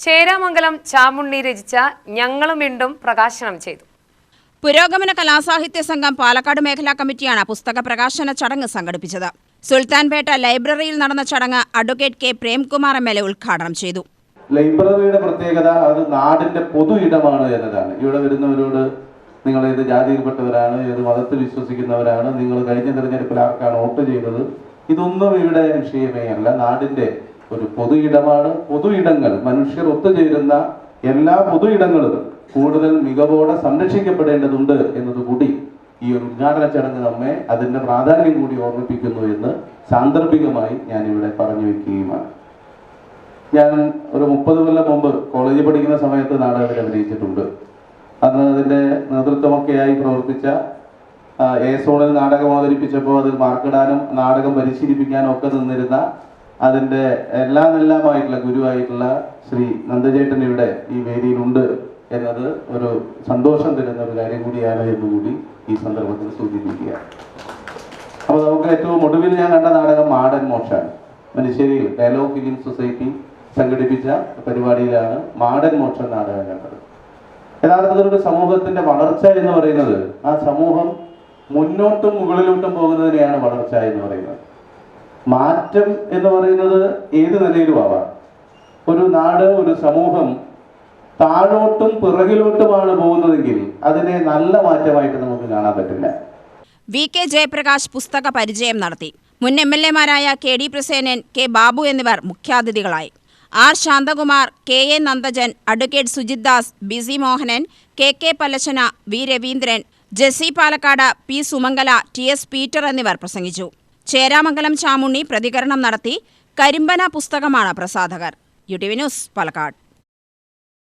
ചേരാമംഗലം ചാമുണ്ണി രചിച്ച ഞങ്ങളും വീണ്ടും പ്രകാശനം ചെയ്തു. പുരോഗമന കലാസാഹിത്യ സംഘം പാലക്കാട് മേഖലാ കമ്മിറ്റിയാണ് പുസ്തക പ്രകാശന ചടങ്ങ് സംഘടിപ്പിച്ചത്. സുൽത്താൻപേട്ട ലൈബ്രറിയിൽ നടന്ന ചടങ്ങ് അഡ്വക്കേറ്റ് കെ പ്രേംകുമാർ MLA ഉദ്ഘാടനം ചെയ്തു. ലൈബ്രറിയുടെ പ്രത്യേകത അത് നാടിന്റെ പൊതു ഇടമാണ് എന്നതാണ്. ഇവിടെ വരുന്നവരോട് നിങ്ങൾ ഏത് ജാതിയിൽപ്പെട്ടവരാണ്, ഏത് മതത്തിൽ വിശ്വസിക്കുന്നവരാണ്, നിങ്ങൾ കഴിഞ്ഞ തെരഞ്ഞെടുപ്പിൽ ആർക്കാണ് വോട്ട് ചെയ്തത്, ഇതൊന്നും ഇവിടെ വിഷയമേ അല്ല. നാടിന്റെ ഒരു പൊതു ഇടമാണ്. പൊതു ഇടങ്ങൾ, മനുഷ്യർ ഒത്തുചേരുന്ന എല്ലാ പൊതു ഇടങ്ങളും കൂടുതൽ മികവോടെ സംരക്ഷിക്കപ്പെടേണ്ടതുണ്ട് എന്നതുകൂടി ഈ ഒരു ഉദ്ഘാടന ചടങ്ങ് നമ്മെ അതിന്റെ പ്രാധാന്യം കൂടി ഓർമ്മിപ്പിക്കുന്നു എന്ന് സാന്ദർഭികമായി ഞാൻ ഇവിടെ പറഞ്ഞു വെക്കുകയുമാണ്. ഞാൻ ഒരു 30 കൊല്ലം മുമ്പ് കോളേജിൽ പഠിക്കുന്ന സമയത്ത് നാടകത്തിൽ അഭിനയിച്ചിട്ടുണ്ട്. അന്ന് അതിന്റെ നേതൃത്വമൊക്കെയായി പ്രവർത്തിച്ച സോണിൽ നാടകം അവതരിപ്പിച്ചപ്പോൾ അതിൽ മാർക്കിടാനും നാടകം പരിശീലിപ്പിക്കാനും ഒക്കെ നിന്നിരുന്ന അതിന്റെ എല്ലാമായിട്ടുള്ള ഗുരുവായിട്ടുള്ള ശ്രീ നന്ദചേട്ടൻ ഇവിടെ ഈ വേദിയിലുണ്ട് എന്നത് ഒരു സന്തോഷം തരുന്ന ഒരു കാര്യം കൂടിയാണ് എന്നുകൂടി ഈ സന്ദർഭത്തിൽ സൂചിപ്പിക്കുക. അപ്പോൾ നമുക്ക് ഏറ്റവും ഒടുവിൽ ഞാൻ കണ്ട നാടകം മാടൻ മോക്ഷാണ്. മനുഷ്യരിൽ ഡയലോഗ് ഫിലിം സൊസൈറ്റി സംഘടിപ്പിച്ച പരിപാടിയിലാണ് മാടൻ മോക്ഷം നാടകം കണ്ടത്. യഥാർത്ഥത്തിൽ ഒരു സമൂഹത്തിന്റെ വളർച്ച എന്ന് പറയുന്നത് ആ സമൂഹം മുന്നോട്ടും മുകളിലോട്ടും പോകുന്നതിനെയാണ് വളർച്ച എന്ന് പറയുന്നത്. മാറ്റം എന്ന് പറയുന്നത് ഏത് നിലയിലും ആവാം. ഒരു നാട്, ഒരു സമൂഹം താഴോട്ടും പിറകിലോട്ടുമാണ് പോകുന്നതെങ്കിൽ അതിനെ നല്ല മാറ്റമായിട്ട് നമുക്ക് കാണാൻ പറ്റില്ല. VK ജയപ്രകാശ് പുസ്തക പരിചയം നടത്തി. മുൻ MLA മാരായ KD പ്രസേനൻ, K ബാബു എന്നിവർ മുഖ്യാതിഥികളായി. R Santhakumar, KA Nandajan, advocate Sujith Das, BC Mohanan, KK Pallassana, V Raveendran, Jessie Palakkad, P Sumangala, TS Peter എന്നിവർ പ്രസംഗിച്ചു. ചേരാമംഗലം ചാമുണ്ണി പ്രതികരണം നടത്തി. കരിമ്പന പുസ്തകമാണ് പ്രസാധകർ. UTV news, Palakkad.